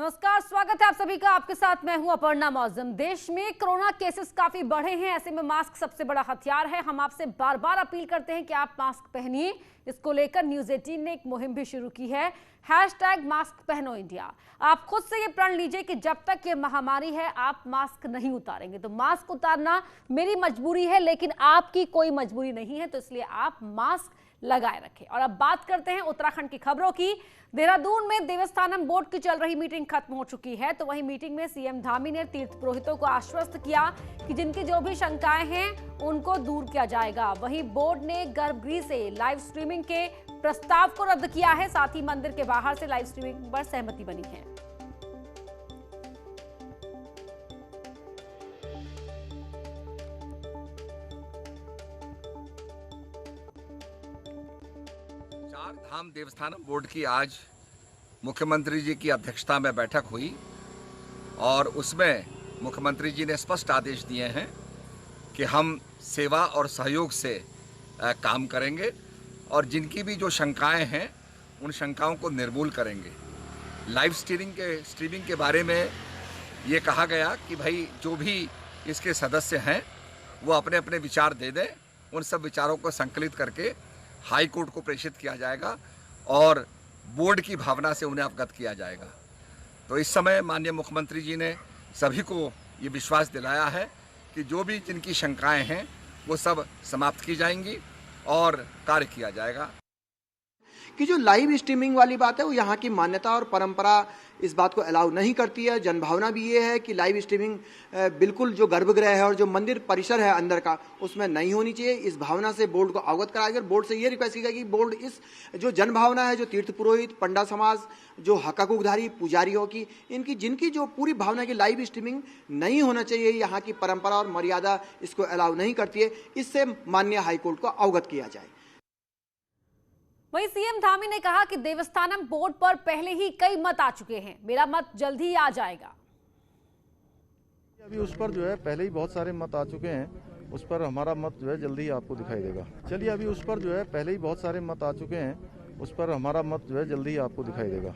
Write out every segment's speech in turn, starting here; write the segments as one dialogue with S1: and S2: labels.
S1: नमस्कार, स्वागत है आप सभी का। आपके साथ मैं हूं अपर्णा मौजम। देश में कोरोना केसेस काफी बढ़े हैं, ऐसे में मास्क सबसे बड़ा हथियार है। हम आपसे बार बार अपील करते हैं कि आप मास्क पहनिए। इसको लेकर न्यूज 18 ने एक मुहिम भी शुरू की है, #मास्क पहनो इंडिया। आप खुद से ये प्रण लीजिए कि जब तक ये महामारी है आप मास्क नहीं उतारेंगे। तो मास्क उतारना मेरी मजबूरी है, लेकिन आपकी कोई मजबूरी नहीं है, तो इसलिए आप मास्क लगाए रखें। और अब बात करते हैं उत्तराखंड की खबरों की। देहरादून में देवस्थानम बोर्ड की चल रही मीटिंग खत्म हो चुकी है। तो वहीं मीटिंग में सीएम धामी ने तीर्थ पुरोहितों को आश्वस्त किया कि जिनकी जो भी शंकाएं हैं उनको दूर किया जाएगा। वहीं बोर्ड ने गर्भगृह से लाइव स्ट्रीमिंग के प्रस्ताव को रद्द किया है, साथ ही मंदिर के बाहर से लाइव स्ट्रीमिंग पर सहमति बनी है।
S2: चारधाम देवस्थानम बोर्ड की आज मुख्यमंत्री जी की अध्यक्षता में बैठक हुई और उसमें मुख्यमंत्री जी ने स्पष्ट आदेश दिए हैं कि हम सेवा और सहयोग से काम करेंगे और जिनकी भी जो शंकाएं हैं उन शंकाओं को निर्मूल करेंगे। लाइव स्ट्रीमिंग के बारे में ये कहा गया कि भाई जो भी इसके सदस्य हैं वो अपने अपने विचार दे दें। उन सब विचारों को संकलित करके हाई कोर्ट को प्रेषित किया जाएगा और बोर्ड की भावना से उन्हें अवगत किया जाएगा। तो इस समय माननीय मुख्यमंत्री जी ने सभी को ये विश्वास दिलाया है कि जो भी जिनकी शंकाएं हैं वो सब समाप्त की जाएंगी और कार्य किया जाएगा।
S3: कि जो लाइव स्ट्रीमिंग वाली बात है वो यहाँ की मान्यता और परंपरा इस बात को अलाउ नहीं करती है। जनभावना भी ये है कि लाइव स्ट्रीमिंग बिल्कुल जो गर्भगृह है और जो मंदिर परिसर है अंदर का उसमें नहीं होनी चाहिए। इस भावना से बोर्ड को अवगत कराया गया। बोर्ड से ये रिक्वेस्ट की गई कि बोर्ड इस जो जनभावना है, जो तीर्थ पुरोहित, पंडा समाज, जो हकाकुकधारी पुजारियों की, इनकी जिनकी जो पूरी भावना की लाइव स्ट्रीमिंग नहीं होना चाहिए, यहाँ की परंपरा और मर्यादा इसको अलाउ नहीं करती है, इससे माननीय हाईकोर्ट को अवगत किया जाए।
S1: वहीं सीएम धामी ने कहा कि देवस्थानम बोर्ड पर पहले ही कई मत आ चुके हैं, मेरा मत जल्द ही आ जाएगा।
S4: अभी उस पर जो है पहले ही बहुत सारे मत आ चुके हैं, उस पर हमारा मत जो है जल्दी ही आपको दिखाई देगा। चलिए, अभी उस पर जो है पहले ही बहुत सारे मत आ चुके हैं, उस पर हमारा मत जो है जल्दी ही आपको दिखाई देगा।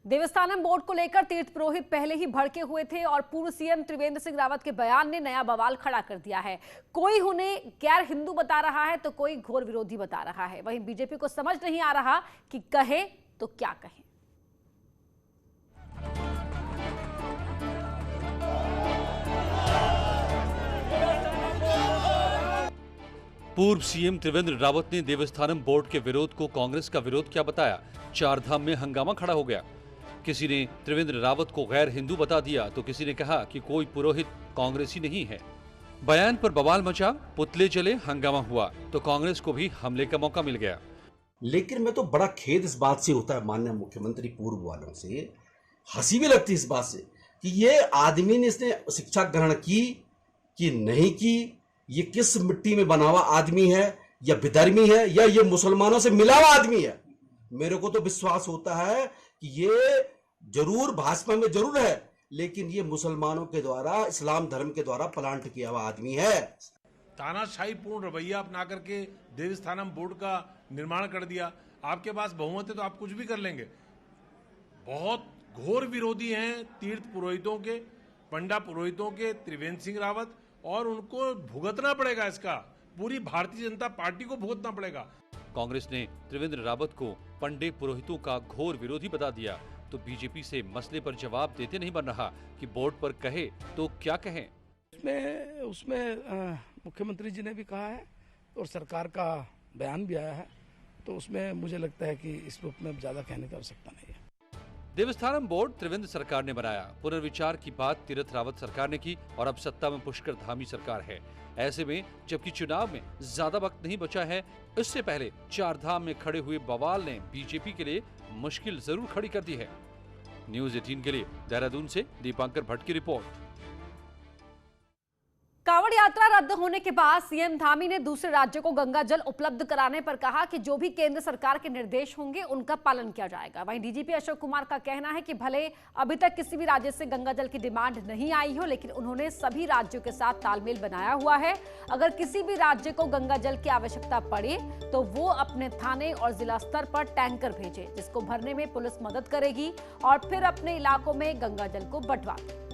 S1: देवस्थानम बोर्ड को लेकर तीर्थ पुरोहित पहले ही भड़के हुए थे और पूर्व सीएम त्रिवेंद्र सिंह रावत के बयान ने नया बवाल खड़ा कर दिया है। कोई उन्हें गैर हिंदू बता रहा है तो कोई घोर विरोधी बता रहा है। वहीं बीजेपी को समझ नहीं आ रहा कि कहे तो क्या कहे।
S5: पूर्व सीएम त्रिवेंद्र रावत ने देवस्थानम बोर्ड के विरोध को कांग्रेस का विरोध क्या बताया। चारधाम में हंगामा खड़ा हो गया। किसी ने त्रिवेंद्र रावत को गैर हिंदू बता दिया तो किसी ने कहा कि कोई पुरोहित कांग्रेसी नहीं है। बयान पर बवाल मचा, पुतले चले, हंगामा हुआ तो कांग्रेस को भी हमले का मौका मिल गया।
S6: लेकिन मैं तो बड़ा खेद इस बात से होता है माननीय मुख्यमंत्री पूर्व वालों से, हंसी भी लगती है इस बात से कि ये आदमी ने इसने शिक्षा ग्रहण की कि नहीं की, ये किस मिट्टी में बना हुआ आदमी है, या विधर्मी है, या ये मुसलमानों से मिला हुआ आदमी है। मेरे को तो विश्वास होता है कि ये जरूर भाजपा में जरूर है, लेकिन ये मुसलमानों के द्वारा, इस्लाम धर्म के द्वारा प्लांट किया हुआ आदमी है।
S7: तानाशाही पूर्ण रवैया अपना करके देवस्थानम बोर्ड का निर्माण कर दिया। आपके पास बहुमत है तो आप कुछ भी कर लेंगे। बहुत घोर विरोधी हैं तीर्थ पुरोहितों के, पंडा पुरोहितों के त्रिवेंद्र सिंह रावत, और उनको भुगतना पड़ेगा। इसका पूरी भारतीय जनता पार्टी को भुगतना पड़ेगा।
S5: कांग्रेस ने त्रिवेंद्र रावत को पंडे पुरोहितों का घोर विरोधी बता दिया तो बीजेपी से मसले पर जवाब देते नहीं बन रहा कि बोर्ड पर कहे तो क्या कहें।
S8: उसमें मुख्यमंत्री जी ने भी कहा है और सरकार का बयान भी आया है, तो उसमें मुझे लगता है कि इस रूप में ज्यादा कहने की आवश्यकता नहीं है।
S5: देवस्थानम बोर्ड त्रिवेंद्र सरकार ने बनाया, पुनर्विचार की बात तीर्थ रावत सरकार ने की और अब सत्ता में पुष्कर धामी सरकार है। ऐसे में जबकि चुनाव में ज्यादा वक्त नहीं बचा है, इससे पहले चारधाम में खड़े हुए बवाल ने बीजेपी के लिए मुश्किल जरूर खड़ी कर दी है। न्यूज 18 के लिए देहरादून से दीपांकर भट्ट की रिपोर्ट।
S1: कांवड़ यात्रा रद्द होने के बाद सीएम धामी ने दूसरे राज्यों को गंगा जल उपलब्ध कराने पर कहा कि जो भी केंद्र सरकार के निर्देश होंगे उनका पालन किया जाएगा। वहीं डीजीपी अशोक कुमार का कहना है कि भले अभी तक किसी भी राज्य से गंगा जल की डिमांड नहीं आई हो, लेकिन उन्होंने सभी राज्यों के साथ तालमेल बनाया हुआ है। अगर किसी भी राज्य को गंगा जल की आवश्यकता पड़े तो वो अपने थाने और जिला स्तर पर टैंकर भेजे, जिसको भरने में पुलिस मदद करेगी और फिर अपने इलाकों में गंगा जल को बंटवा दे।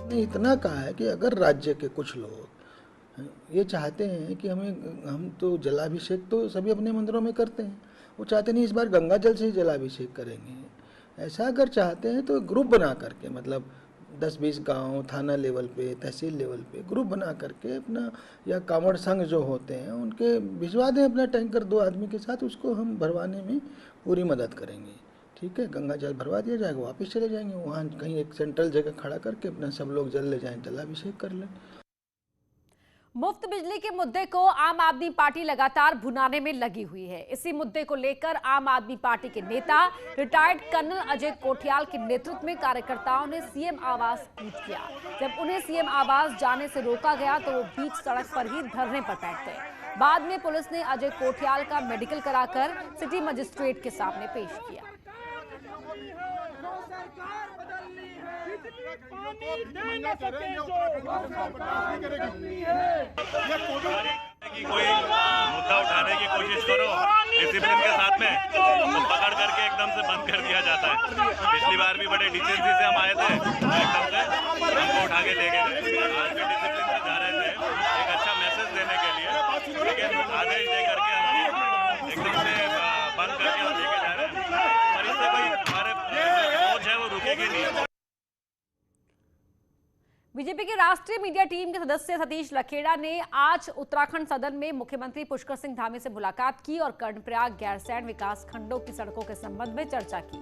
S9: ने इतना कहा है कि अगर राज्य के कुछ लोग ये चाहते हैं कि हम तो जलाभिषेक तो सभी अपने मंदिरों में करते हैं, वो चाहते नहीं इस बार गंगा जल से ही जलाभिषेक करेंगे। ऐसा अगर चाहते हैं तो ग्रुप बना करके, मतलब 10-20 गांव थाना लेवल पे, तहसील लेवल पे ग्रुप बना करके अपना, या कांवड़ संघ जो होते हैं उनके भिजवा दें अपना टैंकर 2 आदमी के साथ, उसको हम भरवाने में पूरी मदद करेंगे। ठीक है, गंगा जल भरवा दिया जाएगा, वापस चले जाएंगे वहाँ कहीं एक सेंट्रल जगह खड़ा करके अपना सब लोग जल ले जाएं, जलाभिषेक कर लें।
S1: मुफ्त बिजली के मुद्दे को आम आदमी पार्टी लगातार भुनाने में लगी हुई है। इसी मुद्दे को लेकर आम आदमी पार्टी के नेता रिटायर्ड कर्नल अजय कोठियाल के नेतृत्व में कार्यकर्ताओं ने सीएम आवास कूच किया। जब उन्हें सीएम आवास जाने से रोका गया तो वो बीच सड़क पर ही धरने पर बैठ गए। बाद में पुलिस ने अजय कोठियाल का मेडिकल कराकर सिटी मजिस्ट्रेट के सामने पेश किया।
S10: कोई मुद्दा उठाने की कोशिश करो डिसिप्लिन के साथ में तो पकड़ करके एकदम से बंद कर दिया जाता है। पिछली बार भी बड़े डिसेंसी से हम आए थे, एकदम से हमको उठा के ले गए। आज भी डिसिप्लिन से जा रहे थे एक अच्छा मैसेज देने के लिए, लेकिन आदेश दे करके हमको एकदम से बंद करके हम लेके जा रहे हैं और इससे कोई हमारे सोच है वो रुकेगी नहीं।
S1: बीजेपी की राष्ट्रीय मीडिया टीम के सदस्य सतीश लखेड़ा ने आज उत्तराखंड सदन में मुख्यमंत्री पुष्कर सिंह धामी से मुलाकात की और कर्णप्रयाग गैरसैंण विकास खंडों की सड़कों के संबंध में चर्चा की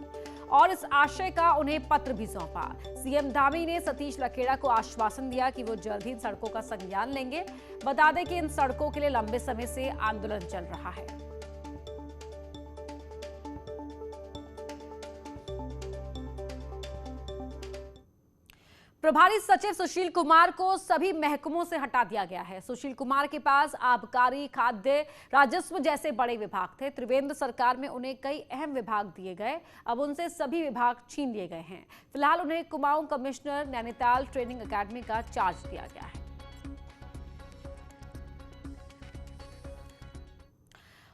S1: और इस आशय का उन्हें पत्र भी सौंपा। सीएम धामी ने सतीश लखेड़ा को आश्वासन दिया कि वो जल्द ही इन सड़कों का संज्ञान लेंगे। बता दें कि इन सड़कों के लिए लंबे समय से आंदोलन चल रहा है। प्रभारी सचिव सुशील कुमार को सभी महकमों से हटा दिया गया है। सुशील कुमार के पास आबकारी, खाद्य, राजस्व जैसे बड़े विभाग थे। त्रिवेंद्र सरकार में उन्हें कई अहम विभाग दिए गए, अब उनसे सभी विभाग छीन लिए गए हैं। फिलहाल उन्हें Kumaon commissioner Nainital training academy का चार्ज दिया गया है।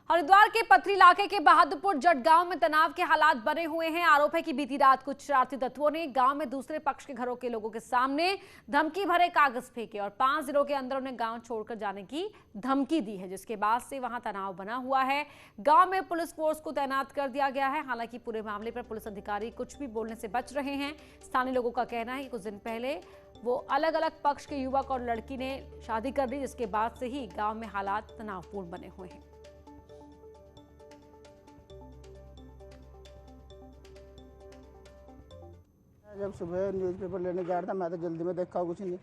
S1: हरिद्वार के पथरी इलाके के बहादुरपुर जट गांव में तनाव के हालात बने हुए हैं। आरोप है कि बीती रात कुछ शरारती तत्वों ने गांव में दूसरे पक्ष के घरों के लोगों के सामने धमकी भरे कागज फेंके और 5 दिनों के अंदर उन्हें गांव छोड़कर जाने की धमकी दी है, जिसके बाद से वहां तनाव बना हुआ है। गांव में पुलिस फोर्स को तैनात कर दिया गया है। हालांकि पूरे मामले पर पुलिस अधिकारी कुछ भी बोलने से बच रहे हैं। स्थानीय लोगों का कहना है कि कुछ दिन पहले वो अलग अलग पक्ष के युवक और लड़की ने शादी कर ली, जिसके बाद से ही गाँव में हालात तनावपूर्ण बने हुए हैं।
S11: जब सुबह न्यूज़पेपर लेने जा रहा था, मैं तो जल्दी में देखा कुछ नहीं।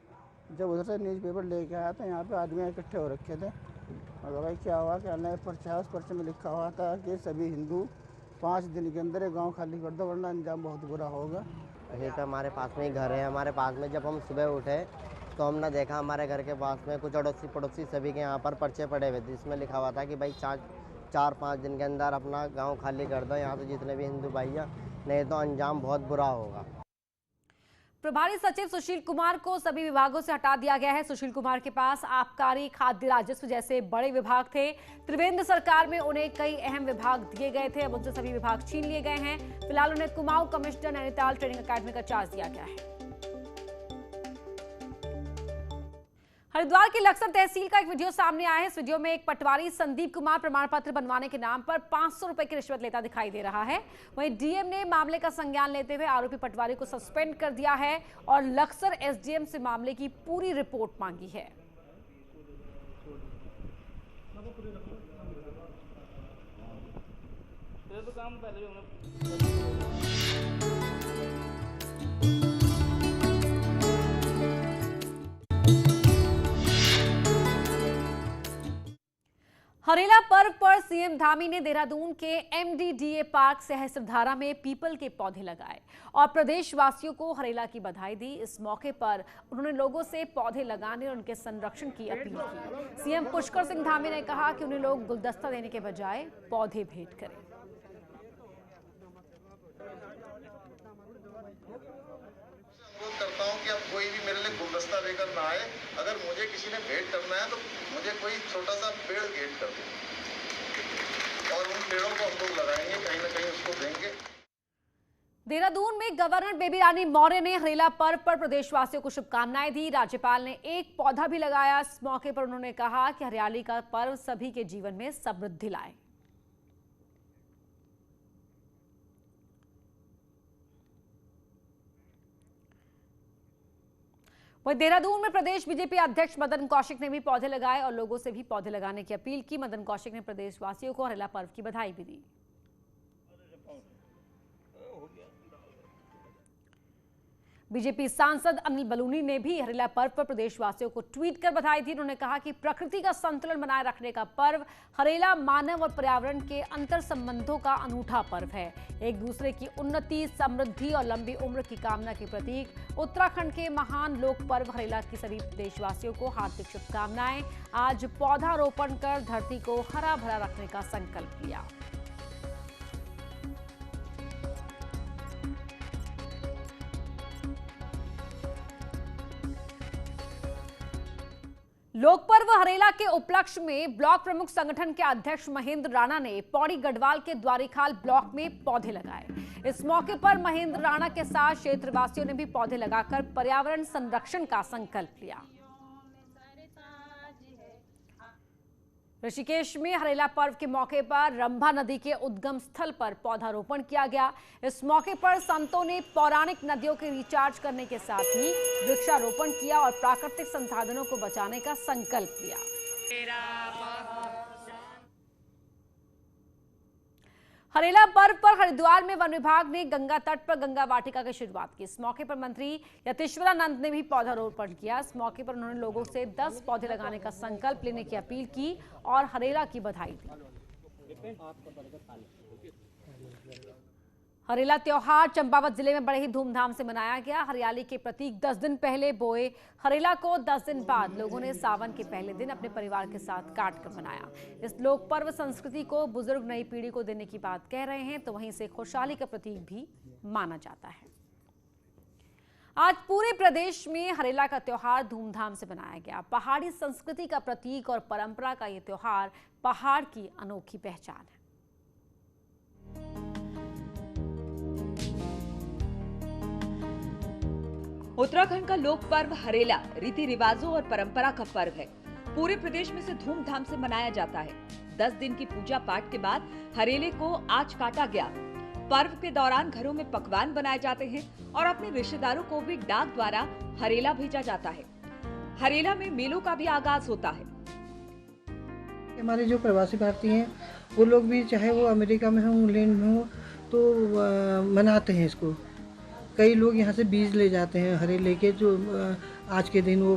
S11: जब उधर से न्यूज़पेपर लेके आया तो यहाँ पे आदमी इकट्ठे हो रखे थे और भाई क्या हुआ, क्या नया पर्चा, उस पर्चे में लिखा हुआ था कि सभी हिंदू 5 दिन के अंदर गांव खाली कर दो वरना अंजाम बहुत बुरा होगा।
S12: ये तो हमारे पास में ही घर है, हमारे पास में जब हम सुबह उठे तो हमने देखा हमारे घर के पास में कुछ अड़ोसी पड़ोसी सभी के यहाँ पर पर्चे पड़े हुए थे, जिसमें लिखा हुआ था कि भाई 4-5 दिन के अंदर अपना गाँव खाली कर दो यहाँ से जितने भी हिंदू भाई हैं, नहीं तो अंजाम बहुत बुरा होगा।
S1: प्रभारी सचिव सुशील कुमार को सभी विभागों से हटा दिया गया है। सुशील कुमार के पास आबकारी, खाद्य, राजस्व जैसे बड़े विभाग थे। त्रिवेंद्र सरकार में उन्हें कई अहम विभाग दिए गए थे, अब उनसे सभी विभाग छीन लिए गए हैं। फिलहाल उन्हें Kumaon commissioner Nainital training academy का चार्ज दिया गया है। हरिद्वार की लक्सर तहसील का एक वीडियो सामने आया है। इस वीडियो में एक पटवारी संदीप कुमार प्रमाण पत्र बनवाने के नाम पर 500 रुपए की रिश्वत लेता दिखाई दे रहा है। वहीं डीएम ने मामले का संज्ञान लेते हुए आरोपी पटवारी को सस्पेंड कर दिया है और लक्सर एसडीएम से मामले की पूरी रिपोर्ट मांगी है। हरेला पर्व पर सीएम धामी ने देहरादून के एमडीडीए पार्क सहस्त्रधारा में पीपल के पौधे लगाए और प्रदेशवासियों को हरेला की बधाई दी। इस मौके पर उन्होंने लोगों से पौधे लगाने और उनके संरक्षण की अपील की। सीएम पुष्कर सिंह धामी ने कहा कि उन्हें लोग गुलदस्ता देने के बजाय पौधे भेंट करें।
S13: करता हूं कि अब कोई भी मेरे लिए गुलदस्ता देकर ना आए। अगर मुझे किसी ने भेंट करना है तो मुझे कोई छोटा सा पेड़ भेंट कर दे और उन पेड़ों को हम लोग लगाएंगे, कहीं ना कहीं उसको देंगे।
S1: देहरादून में गवर्नर बेबी रानी मौर्य ने हरेला पर्व पर प्रदेशवासियों को शुभकामनाएं दी। राज्यपाल ने एक पौधा भी लगाया। इस मौके पर उन्होंने कहा कि हरियाली का पर्व सभी के जीवन में समृद्धि लाए। वहीं देहरादून में प्रदेश बीजेपी अध्यक्ष मदन कौशिक ने भी पौधे लगाए और लोगों से भी पौधे लगाने की अपील की। मदन कौशिक ने प्रदेशवासियों को हरेला पर्व की बधाई भी दी। बीजेपी सांसद अनिल बलूनी ने भी हरेला पर्व पर प्रदेशवासियों को ट्वीट कर बधाई दी। उन्होंने कहा कि प्रकृति का संतुलन बनाए रखने का पर्व हरेला मानव और पर्यावरण के अंतर संबंधों का अनूठा पर्व है। एक दूसरे की उन्नति, समृद्धि और लंबी उम्र की कामना के प्रतीक उत्तराखंड के महान लोक पर्व हरेला की सभी देशवासियों को हार्दिक शुभकामनाएं। आज पौधारोपण कर धरती को हरा भरा रखने का संकल्प लिया। लोक पर्व हरेला के उपलक्ष्य में ब्लॉक प्रमुख संगठन के अध्यक्ष महेंद्र राणा ने पौड़ी गढ़वाल के द्वारीखाल ब्लॉक में पौधे लगाए। इस मौके पर महेंद्र राणा के साथ क्षेत्रवासियों ने भी पौधे लगाकर पर्यावरण संरक्षण का संकल्प लिया। ऋषिकेश में हरेला पर्व के मौके पर रंभा नदी के उद्गम स्थल पर पौधारोपण किया गया। इस मौके पर संतों ने पौराणिक नदियों के रिचार्ज करने के साथ ही वृक्षारोपण किया और प्राकृतिक संसाधनों को बचाने का संकल्प लिया। हरेला पर्व पर हरिद्वार में वन विभाग ने गंगा तट पर गंगा वाटिका की शुरुआत की। इस मौके पर मंत्री यतीश्वरानंद ने भी पौधारोपण किया। इस मौके पर उन्होंने लोगों से 10 पौधे लगाने का संकल्प लेने की अपील की और हरेला की बधाई दी। हरेला त्योहार चंपावत जिले में बड़े ही धूमधाम से मनाया गया। हरियाली के प्रतीक 10 दिन पहले बोए हरेला को 10 दिन बाद लोगों ने सावन के पहले दिन अपने परिवार के साथ काट कर मनाया। इस लोक पर्व संस्कृति को बुजुर्ग नई पीढ़ी को देने की बात कह रहे हैं, तो वहीं से खुशहाली का प्रतीक भी माना जाता है। आज पूरे प्रदेश में हरेला का त्योहार धूमधाम से मनाया गया। पहाड़ी संस्कृति का प्रतीक और परंपरा का ये त्योहार पहाड़ की अनोखी पहचान है।
S14: उत्तराखंड का लोक पर्व हरेला रीति रिवाजों और परंपरा का पर्व है। पूरे प्रदेश में से धूमधाम से मनाया जाता है। 10 दिन की पूजा पाठ के बाद हरेले को आज काटा गया। पर्व के दौरान घरों में पकवान बनाए जाते हैं और अपने रिश्तेदारों को भी डाक द्वारा हरेला भेजा जाता है। हरेला में मेलों का भी आगाज होता है।
S9: हमारे जो प्रवासी भारतीय हैं वो लोग भी, चाहे वो अमेरिका में हो, इंग्लैंड में हो, तो मनाते हैं इसको। कई लोग यहाँ से बीज ले जाते हैं हरे लेके, जो आज के दिन वो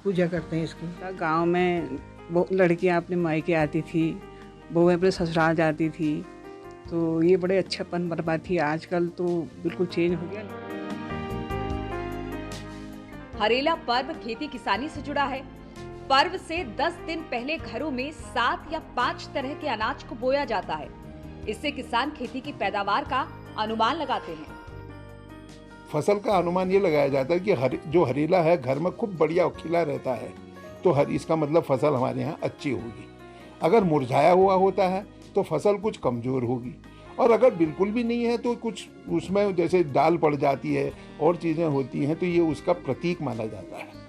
S9: पूजा करते हैं इसकी।
S15: गांव में वो लड़कियाँ अपने मायके आती थी, बहुएं अपने ससुराल जाती थी, तो ये बड़े अच्छापन बर्बाद थी। आजकल तो बिल्कुल चेंज हो गया।
S14: हरेला पर्व खेती किसानी से जुड़ा है। पर्व से 10 दिन पहले घरों में 7 या 5 तरह के अनाज को बोया जाता है। इससे किसान खेती की पैदावार का अनुमान लगाते हैं।
S16: फसल का अनुमान ये लगाया जाता है कि जो हरेला है घर में खूब बढ़िया खिला रहता है, तो इसका मतलब फसल हमारे यहाँ अच्छी होगी। अगर मुरझाया हुआ होता है तो फसल कुछ कमज़ोर होगी, और अगर बिल्कुल भी नहीं है तो कुछ उसमें जैसे डाल पड़ जाती है और चीज़ें होती हैं, तो ये उसका प्रतीक माना जाता है।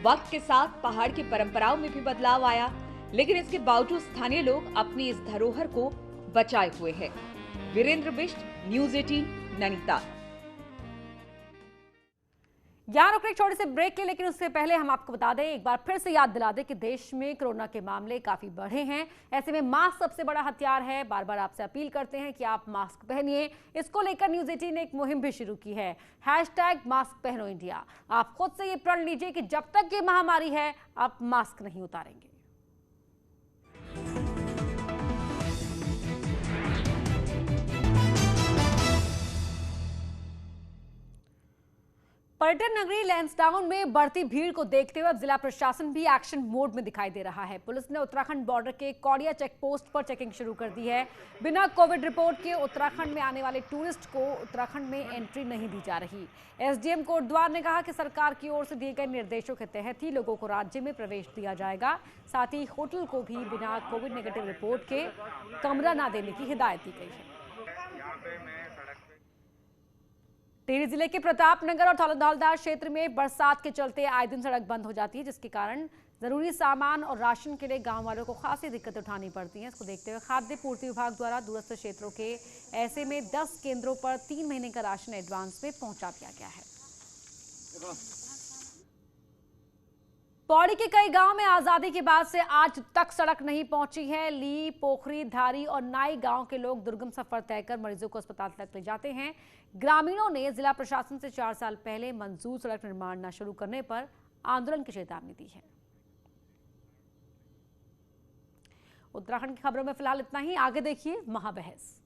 S14: वक्त के साथ पहाड़ की परंपराओं में भी बदलाव आया, लेकिन इसके बावजूद स्थानीय लोग अपनी इस धरोहर को बचाए हुए हैं। वीरेंद्र बिष्ट, न्यूज़ 18, नैनीताल।
S1: यहाँ रुक एक छोटे से ब्रेक के, लेकिन उससे पहले हम आपको बता दें, एक बार फिर से याद दिला दें कि देश में कोरोना के मामले काफी बढ़े हैं। ऐसे में मास्क सबसे बड़ा हथियार है। बार बार आपसे अपील करते हैं कि आप मास्क पहनिए। इसको लेकर न्यूज 18 ने एक मुहिम भी शुरू की है, #मास्क पहनो इंडिया। आप खुद से ये प्रण लीजिए कि जब तक ये महामारी है आप मास्क नहीं उतारेंगे। पर्यटन नगरी लैंसडाउन में बढ़ती भीड़ को देखते हुए अब जिला प्रशासन भी एक्शन मोड में दिखाई दे रहा है। पुलिस ने उत्तराखंड बॉर्डर के कौड़िया चेक पोस्ट पर चेकिंग शुरू कर दी है। बिना कोविड रिपोर्ट के उत्तराखंड में आने वाले टूरिस्ट को उत्तराखंड में एंट्री नहीं दी जा रही। एसडीएम कोटद्वार ने कहा कि सरकार की ओर से दिए गए निर्देशों के तहत ही लोगों को राज्य में प्रवेश दिया जाएगा। साथ ही होटल को भी बिना कोविड नेगेटिव रिपोर्ट के कमरा न देने की हिदायत दी गई है। टिहरी जिले के प्रतापनगर और धौलधार क्षेत्र में बरसात के चलते आए दिन सड़क बंद हो जाती है, जिसके कारण जरूरी सामान और राशन के लिए गांव वालों को खासी दिक्कत उठानी पड़ती है। इसको देखते हुए खाद्य पूर्ति विभाग द्वारा दूरस्थ क्षेत्रों के ऐसे में 10 केंद्रों पर 3 महीने का राशन एडवांस में पहुंचा दिया गया है। पौड़ी के कई गांव में आजादी के बाद से आज तक सड़क नहीं पहुंची है। ली, पोखरी, धारी और नाई गांव के लोग दुर्गम सफर तय कर मरीजों को अस्पताल तक ले जाते हैं। ग्रामीणों ने जिला प्रशासन से 4 साल पहले मंजूर सड़क निर्माण न शुरू करने पर आंदोलन की चेतावनी दी है। उत्तराखंड की खबरों में फिलहाल इतना ही। आगे देखिए महाबहस।